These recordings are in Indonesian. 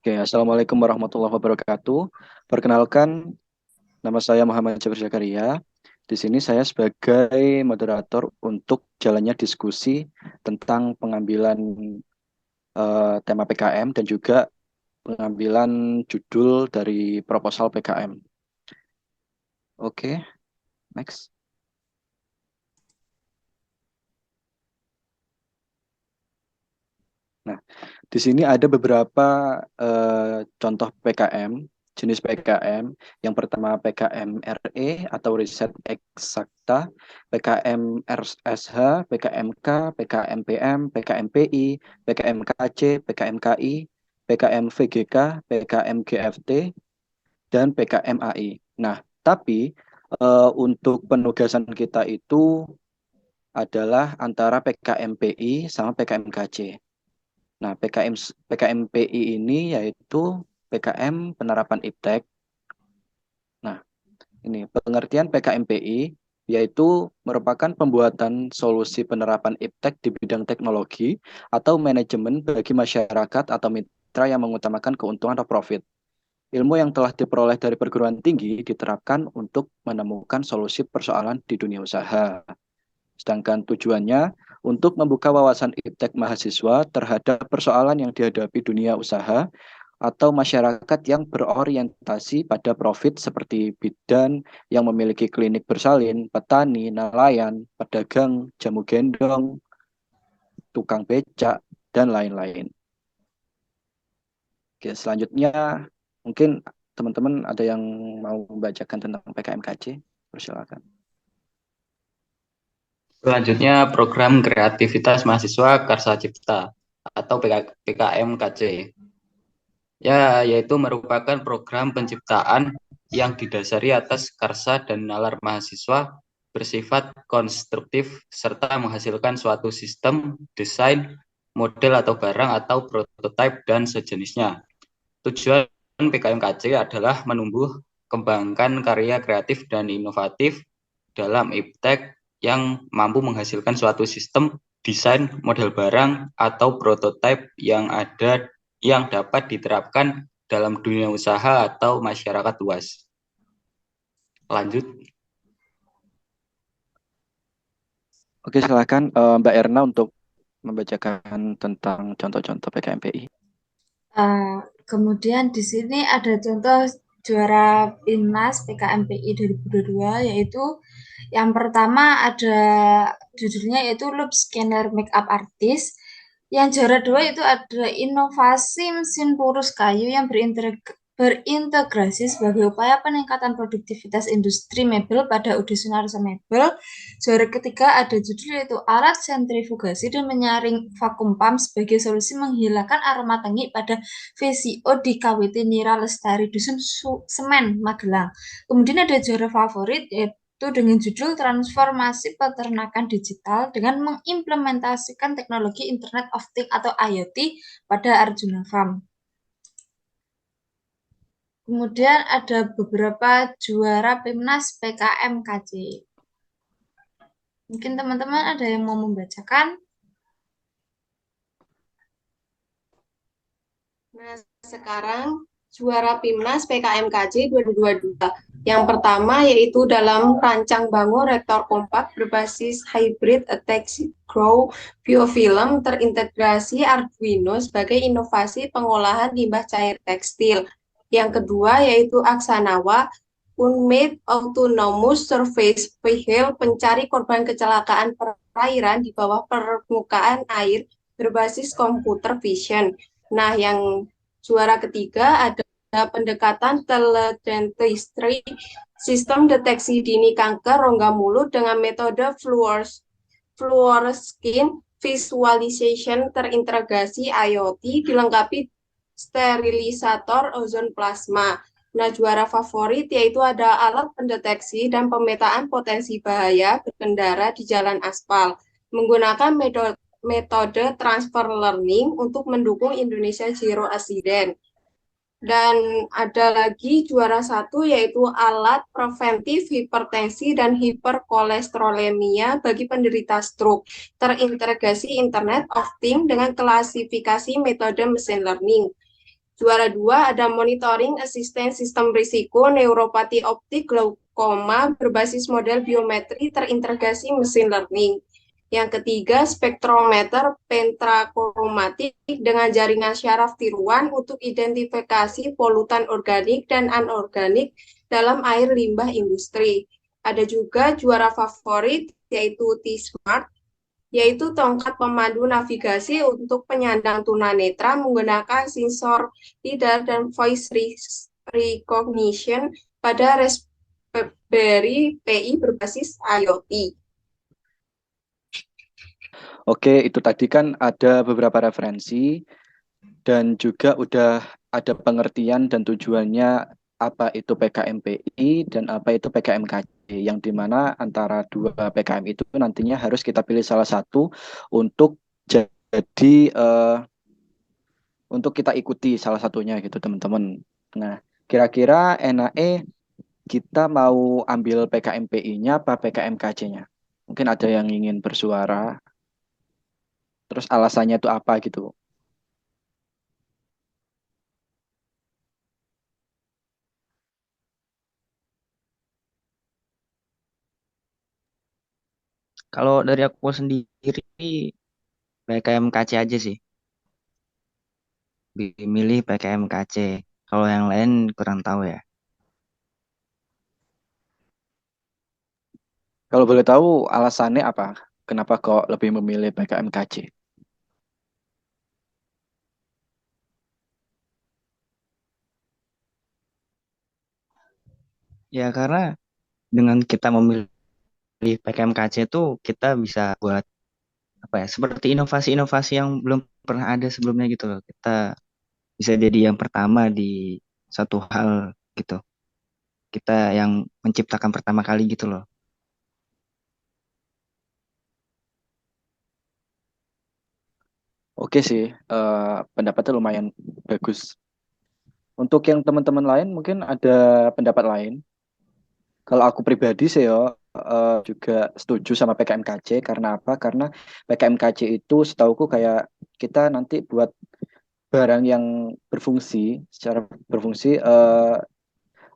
Oke, Assalamualaikum warahmatullahi wabarakatuh. Perkenalkan, nama saya Muhammad Jabir Zakaria. Di sini saya sebagai moderator untuk jalannya diskusi tentang pengambilan tema PKM dan juga pengambilan judul dari proposal PKM. Oke, next. Nah, di sini ada beberapa contoh PKM, jenis PKM. Yang pertama PKM RE atau Riset Eksakta, PKM RSH, PKMK, PKM PM, PKM PI, PKM KC, PKM KI, PKM VGK, PKM GFT, dan PKM AI. Nah, tapi untuk penugasan kita itu adalah antara PKM PI sama PKM KC. Nah, PKMPI ini yaitu PKM penerapan iptek. Nah, ini pengertian PKMPI yaitu merupakan pembuatan solusi penerapan iptek di bidang teknologi atau manajemen bagi masyarakat atau mitra yang mengutamakan keuntungan atau profit. Ilmu yang telah diperoleh dari perguruan tinggi diterapkan untuk menemukan solusi persoalan di dunia usaha. Sedangkan tujuannya untuk membuka wawasan iptek mahasiswa terhadap persoalan yang dihadapi dunia usaha atau masyarakat yang berorientasi pada profit seperti bidan yang memiliki klinik bersalin, petani, nelayan, pedagang, jamu gendong, tukang becak, dan lain-lain. Oke, selanjutnya mungkin teman-teman ada yang mau membacakan tentang PKMKC? Persilakan. Selanjutnya, program kreativitas mahasiswa Karsa Cipta atau PKMKC. Ya, yaitu merupakan program penciptaan yang didasari atas karsa dan nalar mahasiswa bersifat konstruktif serta menghasilkan suatu sistem, desain, model atau barang atau prototipe dan sejenisnya. Tujuan PKMKC adalah menumbuh kembangkan karya kreatif dan inovatif dalam iptek yang mampu menghasilkan suatu sistem, desain, model barang, atau prototipe yang dapat diterapkan dalam dunia usaha atau masyarakat luas. Lanjut. Oke, silakan Mbak Erna untuk membacakan tentang contoh-contoh PKMPI. Kemudian di sini ada contoh juara PIMNAS PKMPI 2022, yaitu yang pertama ada judulnya yaitu Loop Scanner Makeup Artist. Yang juara dua itu ada inovasi mesin purus kayu yang berintegrasi sebagai upaya peningkatan produktivitas industri mebel pada Udi Sunarso Mebel. Juara ketiga ada judul yaitu alat sentrifugasi dan menyaring vakum pump sebagai solusi menghilangkan aroma tengik pada VCO di KWT Nira Lestari Dusun Semen Magelang. Kemudian ada juara favorit yaitu dengan judul Transformasi Peternakan Digital dengan mengimplementasikan teknologi Internet of Things atau IoT pada Arjuna Farm. Kemudian ada beberapa juara PIMNAS PKMKC. Mungkin teman-teman ada yang mau membacakan? Nah, sekarang juara PIMNAS PKMKC 2022. Yang pertama yaitu dalam rancang bangun reaktor kompak berbasis hybrid attached grow biofilm terintegrasi Arduino sebagai inovasi pengolahan limbah cair tekstil. Yang kedua yaitu Aksanawa Unmade Autonomous Surface Vehicle pencari korban kecelakaan perairan di bawah permukaan air berbasis computer vision. Nah, yang juara ketiga ada pendekatan teledentistry, sistem deteksi dini kanker rongga mulut dengan metode fluoroscopy visualization terintegrasi IoT dilengkapi sterilisator ozon plasma. Nah, juara favorit yaitu ada alat pendeteksi dan pemetaan potensi bahaya berkendara di jalan aspal menggunakan metode transfer learning untuk mendukung Indonesia Zero Accident. Dan ada lagi juara satu yaitu alat preventif hipertensi dan hiperkolesterolemia bagi penderita stroke terintegrasi Internet of Things dengan klasifikasi metode machine learning. Juara 2 ada monitoring asisten sistem risiko neuropati optik glaukoma berbasis model biometri terintegrasi mesin learning. Yang ketiga, spektrometer pentrakromatik dengan jaringan syaraf tiruan untuk identifikasi polutan organik dan anorganik dalam air limbah industri. Ada juga juara favorit yaitu T-Smart, yaitu tongkat pemandu navigasi untuk penyandang tunanetra menggunakan sensor lidar dan voice recognition pada Raspberry Pi berbasis IoT. Oke, itu tadi kan ada beberapa referensi dan juga udah ada pengertian dan tujuannya apa itu PKMPI dan apa itu PKMKC, yang dimana antara dua PKM itu nantinya harus kita pilih salah satu untuk jadi untuk kita ikuti salah satunya gitu teman-teman. Nah, kira-kira NAE kita mau ambil PKMPI-nya apa PKMKC-nya? Mungkin ada yang ingin bersuara, terus alasannya itu apa gitu. Kalau dari aku sendiri, PKMKC aja sih. Milih PKMKC. Kalau yang lain kurang tahu ya. Kalau boleh tahu alasannya apa? Kenapa kok lebih memilih PKMKC? Ya karena dengan kita memilih PKMKC itu kita bisa buat apa ya? Seperti inovasi-inovasi yang belum pernah ada sebelumnya gitu loh. Kita bisa jadi yang pertama di satu hal gitu. Kita yang menciptakan pertama kali gitu loh. Oke sih, pendapatnya lumayan bagus. Untuk yang teman-teman lain mungkin ada pendapat lain. Kalau aku pribadi sih ya juga setuju sama PKMKC karena apa? Karena PKMKC itu setauku kayak kita nanti buat barang yang berfungsi, secara berfungsi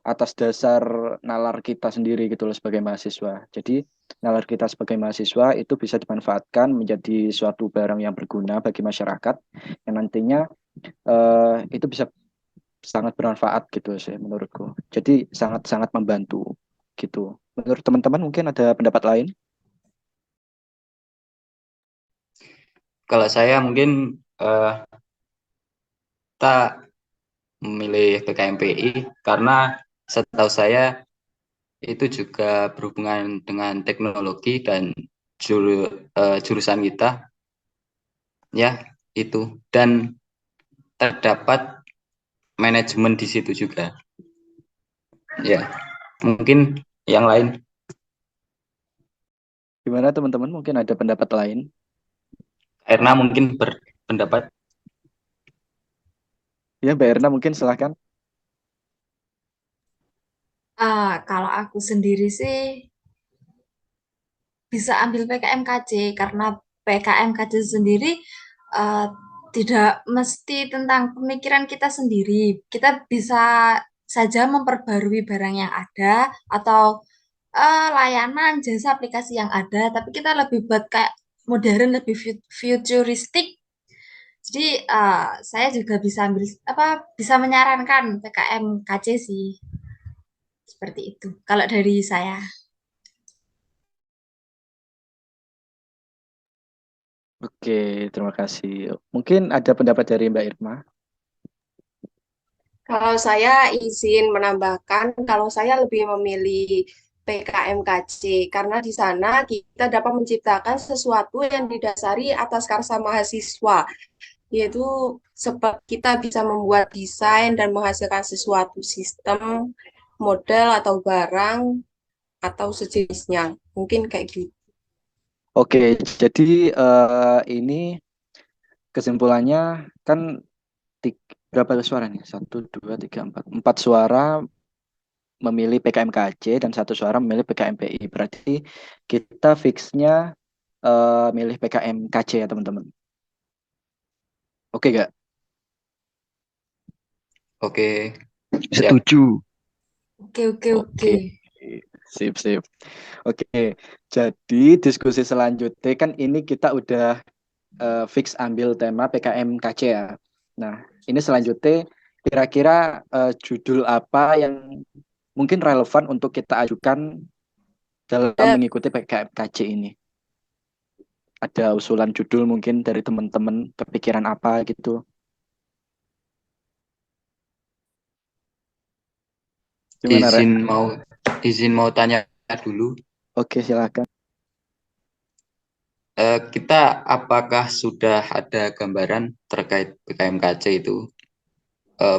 atas dasar nalar kita sendiri gitu loh sebagai mahasiswa. Jadi nalar kita sebagai mahasiswa itu bisa dimanfaatkan menjadi suatu barang yang berguna bagi masyarakat yang nantinya itu bisa sangat bermanfaat gitu sih menurutku. Jadi sangat-sangat membantu gitu. Menurut teman-teman mungkin ada pendapat lain? Kalau saya mungkin kita memilih PKMPI karena setahu saya itu juga berhubungan dengan teknologi dan jurusan kita ya itu, dan terdapat manajemen di situ juga ya. Mungkin yang lain. Gimana teman-teman? Mungkin ada pendapat lain? Erna mungkin berpendapat. Ya, Mbak Erna mungkin silahkan. Kalau aku sendiri sih bisa ambil PKMKC karena PKMKC sendiri eh, tidak mesti tentang pemikiran kita sendiri. Kita bisa saja memperbarui barang yang ada atau layanan jasa aplikasi yang ada, tapi kita lebih buat kayak modern, lebih futuristik. Jadi saya juga bisa ambil apa bisa menyarankan PKMKC sih seperti itu. Kalau dari saya. Oke, terima kasih. Mungkin ada pendapat dari Mbak Irma. Kalau saya izin menambahkan, kalau saya lebih memilih PKMKC karena di sana kita dapat menciptakan sesuatu yang didasari atas karsa mahasiswa, yaitu seperti kita bisa membuat desain dan menghasilkan sesuatu sistem, model atau barang atau sejenisnya. Mungkin kayak gitu. Oke, jadi ini kesimpulannya kan berapa suara nih? 1, 2, 3, 4. 4 suara memilih PKMKC dan 1 suara memilih PKMPI. Berarti kita fixnya milih PKMKC ya teman-teman. Oke gak? Oke, siap. Setuju. Oke. Sip, sip. Oke, jadi diskusi selanjutnya kan ini kita udah fix ambil tema PKM KC ya. Nah, ini selanjutnya kira-kira judul apa yang mungkin relevan untuk kita ajukan dalam mengikuti PKM KC ini? Ada usulan judul mungkin dari teman-teman, kepikiran apa gitu? Gimana, Rek? Izin mau tanya dulu. Oke, silakan. Kita apakah sudah ada gambaran terkait PKMKC itu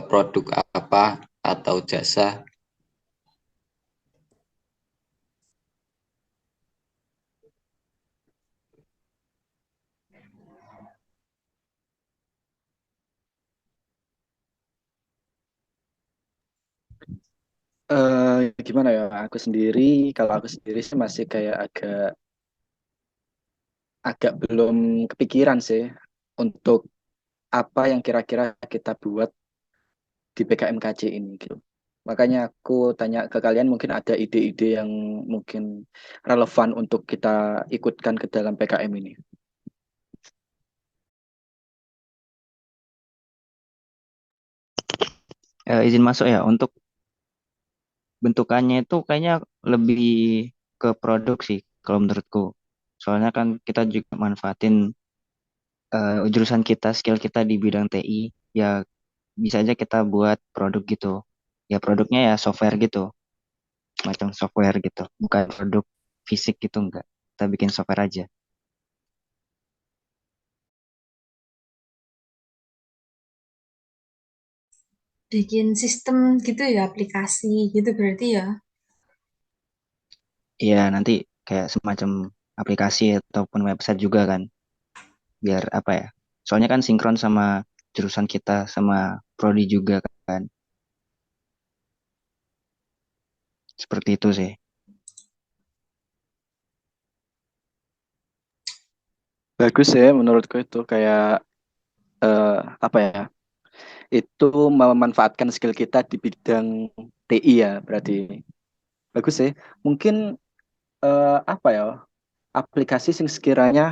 produk apa atau jasa? Gimana ya? Kalau aku sendiri sih masih kayak agak belum kepikiran sih untuk apa yang kira-kira kita buat di PKMKC ini gitu. Makanya aku tanya ke kalian mungkin ada ide-ide yang mungkin relevan untuk kita ikutkan ke dalam PKM ini. Izin masuk ya. Untuk bentukannya itu kayaknya lebih ke produk sih kalau menurutku. Soalnya kan kita juga manfaatin jurusan kita, skill kita di bidang TI, ya bisa aja kita buat produk gitu. Ya produknya ya software gitu, macam software gitu. Bukan produk fisik gitu enggak. Kita bikin software aja. Bikin sistem gitu ya, aplikasi gitu berarti ya. Iya, nanti kayak semacam aplikasi ataupun website juga kan. Biar apa ya? Soalnya kan sinkron sama jurusan kita sama prodi juga kan. Seperti itu sih. Bagus ya menurutku itu kayak eh, apa ya? Itu memanfaatkan skill kita di bidang TI ya berarti. Bagus sih. Mungkin apa ya? Aplikasi yang sekiranya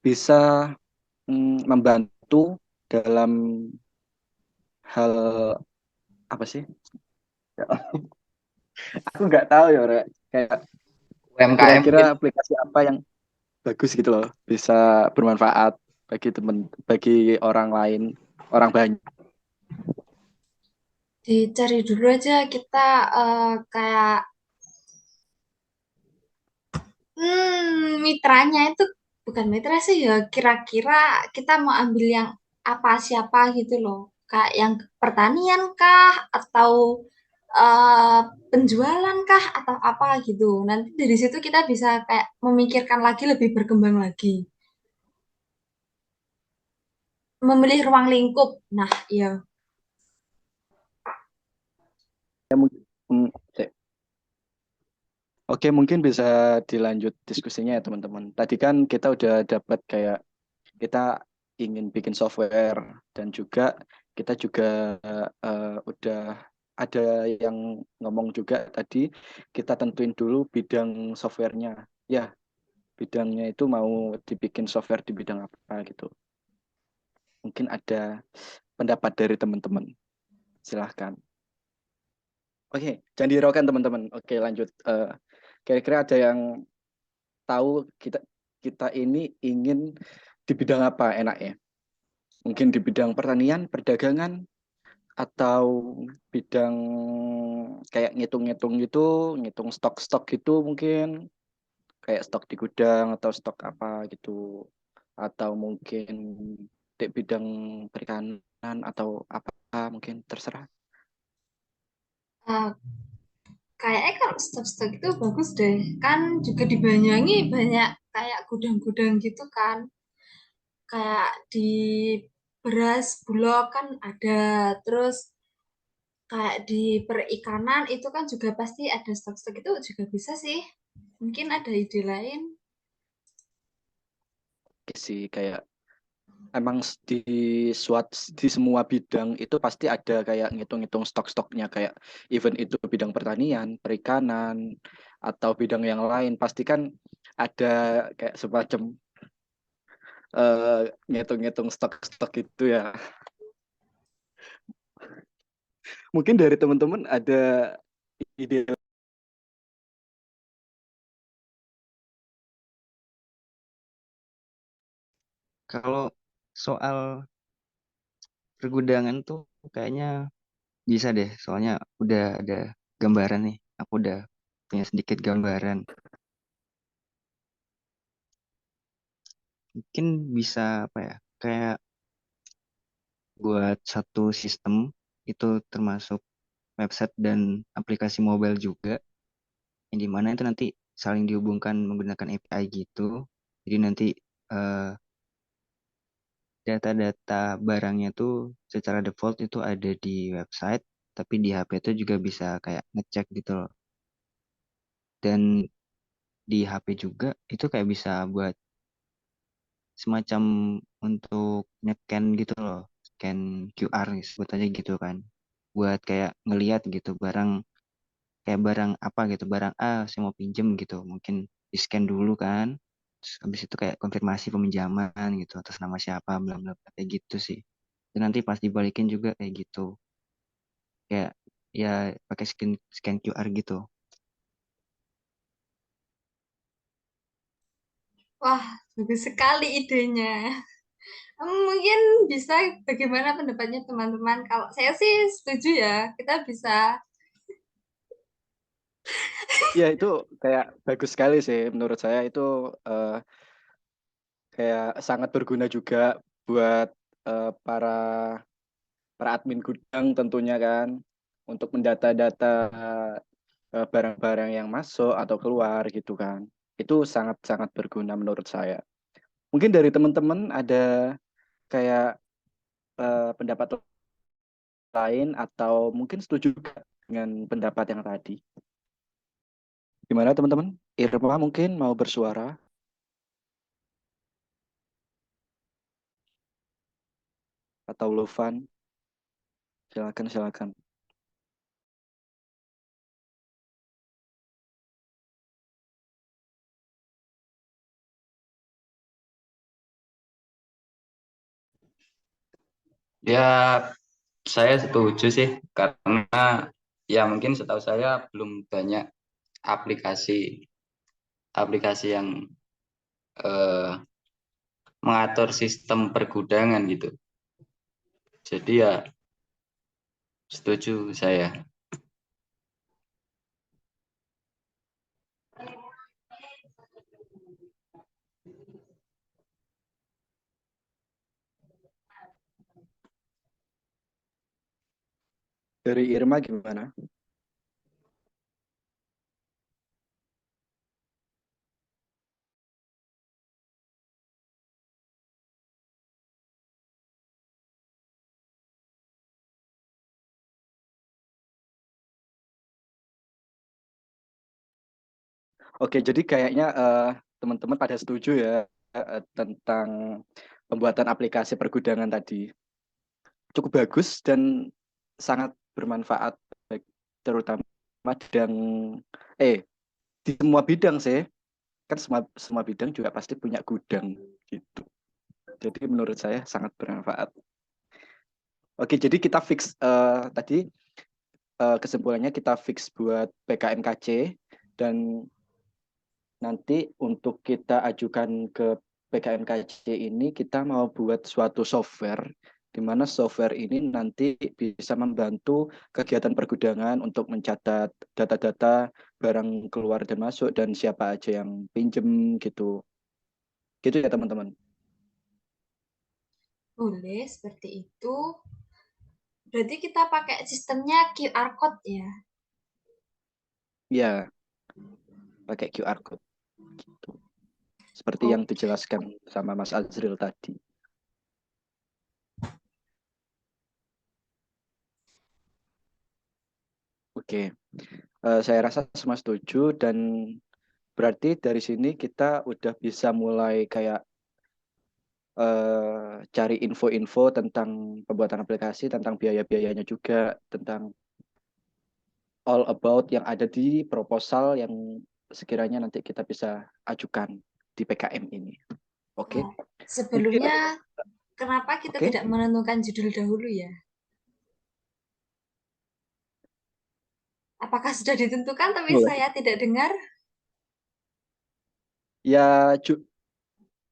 bisa membantu dalam hal apa sih? Ya, aku nggak tahu ya, Rek. Kayak UMKM kira-kira mungkin. aplikasi apa yang bagus gitu loh, bisa bermanfaat bagi orang lain, orang banyak. Dicari dulu aja kita kayak mitranya itu bukan mitra sih ya. Kira-kira kita mau ambil yang apa siapa gitu loh. Kayak yang pertanian kah atau eh, penjualan kah atau apa gitu. Nanti dari situ kita bisa kayak memikirkan lagi lebih berkembang lagi. Memilih ruang lingkup. Nah, iya. Hmm, Oke, mungkin bisa dilanjut diskusinya ya teman-teman. Tadi kan kita udah dapat kayak kita ingin bikin software dan juga kita juga udah ada yang ngomong juga tadi kita tentuin dulu bidang softwarenya. Ya, bidangnya itu mau dibikin software di bidang apa gitu. Mungkin ada pendapat dari teman-teman. Silahkan. Oke, jangan dihiraukan teman-teman. Oke, lanjut. Kira-kira ada yang tahu kita kita ini ingin di bidang apa enaknya? Mungkin di bidang pertanian, perdagangan, atau bidang kayak ngitung-ngitung gitu, ngitung stok-stok gitu mungkin, kayak stok di gudang atau stok apa gitu, atau mungkin di bidang perikanan atau apa mungkin terserah. Eh, Kayaknya kalau stok-stok itu bagus deh. Kan juga di Banyuwangi banyak kayak gudang-gudang gitu kan. Kayak di beras Bulog kan ada. Terus kayak di perikanan itu kan juga pasti ada stok-stok itu juga bisa sih. Mungkin ada ide lain. Oke sih kayak emang di semua bidang itu pasti ada kayak ngitung-ngitung stok-stoknya, kayak even itu bidang pertanian, perikanan, atau bidang yang lain pasti kan ada kayak semacam ngitung-ngitung stok-stok itu ya. Mungkin dari teman-teman ada ide. Kalau soal pergudangan tuh kayaknya bisa deh, soalnya udah ada gambaran nih. Aku udah punya sedikit gambaran. Mungkin bisa apa ya? Kayak buat satu sistem itu termasuk website dan aplikasi mobile juga, yang dimana itu nanti saling dihubungkan menggunakan API gitu. Jadi nanti eh, data-data barangnya tuh secara default itu ada di website, tapi di HP itu juga bisa kayak ngecek gitu loh. Dan di HP juga itu kayak bisa buat semacam untuk nge-scan gitu loh, scan QR sebut aja gitu kan. Buat kayak ngeliat gitu barang, kayak barang apa gitu, barang A saya mau pinjem gitu, mungkin di scan dulu kan. Terus habis itu kayak konfirmasi peminjaman gitu atas nama siapa, bla bla bla, kayak gitu sih. Dan nanti pas dibalikin juga kayak gitu. Kayak ya pakai scan scan QR gitu. Wah, bagus sekali idenya. Mungkin bisa bagaimana pendapatnya teman-teman? Kalau saya sih setuju ya, kita bisa. Ya itu kayak bagus sekali sih menurut saya itu eh, kayak sangat berguna juga buat para para admin gudang tentunya kan untuk mendata-data barang-barang yang masuk atau keluar gitu kan. Itu sangat-sangat berguna menurut saya. Mungkin dari teman-teman ada kayak pendapat lain atau mungkin setuju juga dengan pendapat yang tadi. Gimana teman-teman? Irma mungkin mau bersuara atau Lovan? Silakan, silakan. Ya, saya setuju sih karena ya mungkin setahu saya belum banyak aplikasi aplikasi yang eh, mengatur sistem pergudangan gitu. Jadi ya setuju saya. Dari Irma gimana? Oke, jadi kayaknya teman-teman pada setuju ya tentang pembuatan aplikasi pergudangan tadi. Cukup bagus dan sangat bermanfaat terutama bidang di semua bidang sih. Kan semua semua bidang juga pasti punya gudang gitu. Jadi menurut saya sangat bermanfaat. Oke, jadi kita fix tadi kesimpulannya kita fix buat PKMKC dan nanti untuk kita ajukan ke PKMKC ini kita mau buat suatu software di mana software ini nanti bisa membantu kegiatan pergudangan untuk mencatat data-data barang keluar dan masuk dan siapa aja yang pinjem gitu. Gitu ya teman-teman. Boleh seperti itu. Berarti kita pakai sistemnya QR code ya. Ya, pakai QR code gitu. Seperti Oh, yang dijelaskan sama Mas Azril tadi. Oke, saya rasa semua setuju dan berarti dari sini kita udah bisa mulai kayak cari info-info tentang pembuatan aplikasi, tentang biaya-biayanya juga, tentang all about yang ada di proposal yang sekiranya nanti kita bisa ajukan di PKM ini. Oke. Nah, sebelumnya kenapa kita Oke. tidak menentukan judul dahulu ya? Apakah sudah ditentukan tapi Boleh. saya tidak dengar? Ya,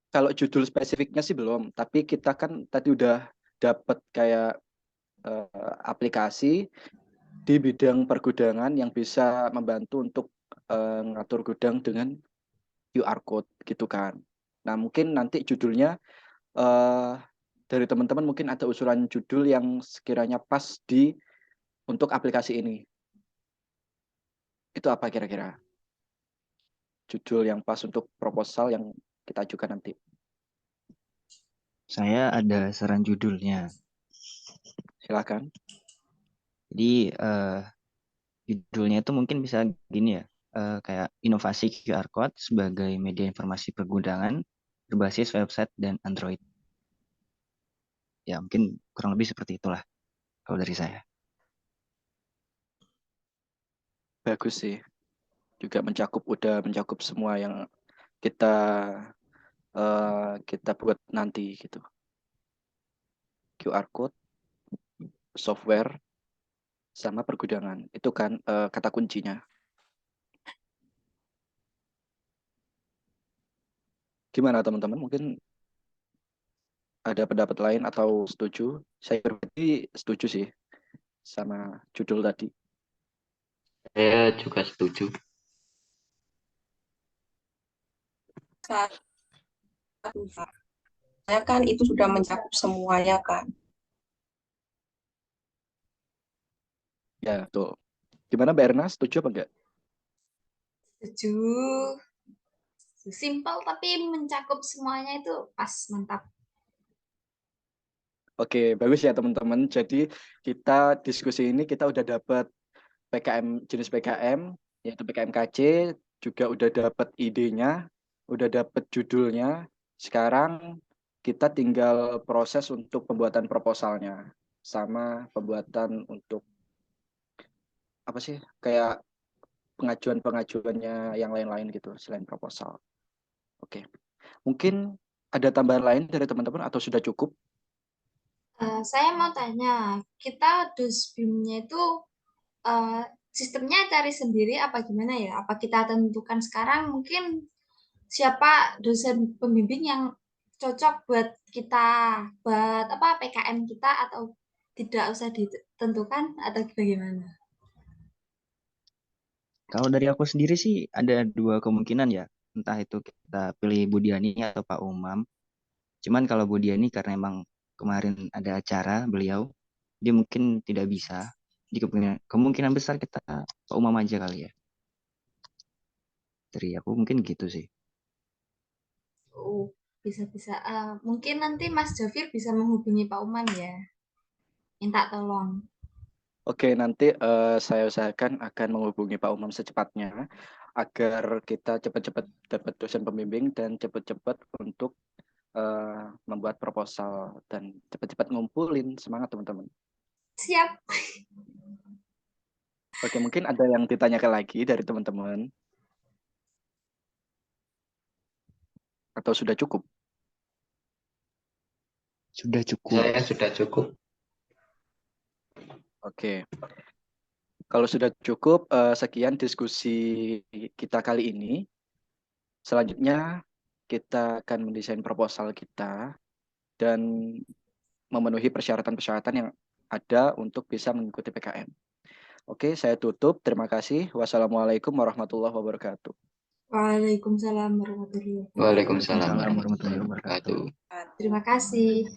kalau judul spesifiknya sih belum, tapi kita kan tadi udah dapat kayak aplikasi di bidang pergudangan yang bisa membantu untuk ngatur gudang dengan QR code gitu kan. Nah, mungkin nanti judulnya dari teman-teman mungkin ada usulan judul yang sekiranya pas untuk aplikasi ini. Itu apa kira-kira? Judul yang pas untuk proposal yang kita ajukan nanti. Saya ada saran judulnya. Silakan. Jadi judulnya itu mungkin bisa gini ya, kayak inovasi QR Code sebagai media informasi pergudangan berbasis website dan Android. Ya mungkin kurang lebih seperti itulah kalau dari saya. Bagus sih. Juga udah mencakup semua yang kita kita buat nanti gitu. QR code, software, sama pergudangan. Itu kan kata kuncinya. Gimana teman-teman? Mungkin ada pendapat lain atau setuju? Saya pribadi setuju sih sama judul tadi. Saya juga setuju. Saya kan itu sudah mencakup semuanya kan. Ya, tuh. Gimana Mbak Erna? Setuju apa enggak? Setuju. Simpel tapi mencakup semuanya itu pas, mantap. Oke, bagus ya teman-teman. Jadi kita diskusi ini kita udah dapat jenis PKM, yaitu PKMKC, juga udah dapat idenya, udah dapat judulnya. Sekarang kita tinggal proses untuk pembuatan proposalnya, sama pembuatan untuk apa sih, kayak pengajuan-pengajuannya yang lain-lain gitu selain proposal. Oke, mungkin ada tambahan lain dari teman-teman atau sudah cukup? Saya mau tanya, kita dosbimnya itu eh, sistemnya cari sendiri apa gimana ya? Apa kita tentukan sekarang mungkin siapa dosen pembimbing yang cocok buat kita, buat apa PKM kita, atau tidak usah ditentukan atau bagaimana? Kalau dari aku sendiri sih ada dua kemungkinan ya. Entah itu kita pilih Budiani atau Pak Umam. Cuman kalau Budiani karena emang kemarin ada acara beliau, dia mungkin tidak bisa. Jadi kemungkinan besar kita Pak Umam aja kali ya. Dari aku mungkin gitu sih. Oh, bisa-bisa. Mungkin nanti Mas Jafir bisa menghubungi Pak Uman ya, minta tolong. Oke, nanti saya usahakan akan menghubungi Pak Umam secepatnya agar kita cepat-cepat dapat dosen pembimbing dan cepat-cepat untuk membuat proposal dan cepat-cepat ngumpulin. Semangat teman-teman. Siap. Oke, mungkin ada yang ditanyakan lagi dari teman-teman atau sudah cukup? Sudah cukup. Saya sudah cukup. Oke, kalau sudah cukup, sekian diskusi kita kali ini. Selanjutnya kita akan mendesain proposal kita dan memenuhi persyaratan-persyaratan yang ada untuk bisa mengikuti PKM. Oke, saya tutup. Terima kasih. Wassalamualaikum warahmatullahi wabarakatuh. Waalaikumsalam warahmatullahi wabarakatuh. Waalaikumsalam Waalaikumsalam warahmatullahi warahmatullahi wabarakatuh. wabarakatuh. Terima kasih.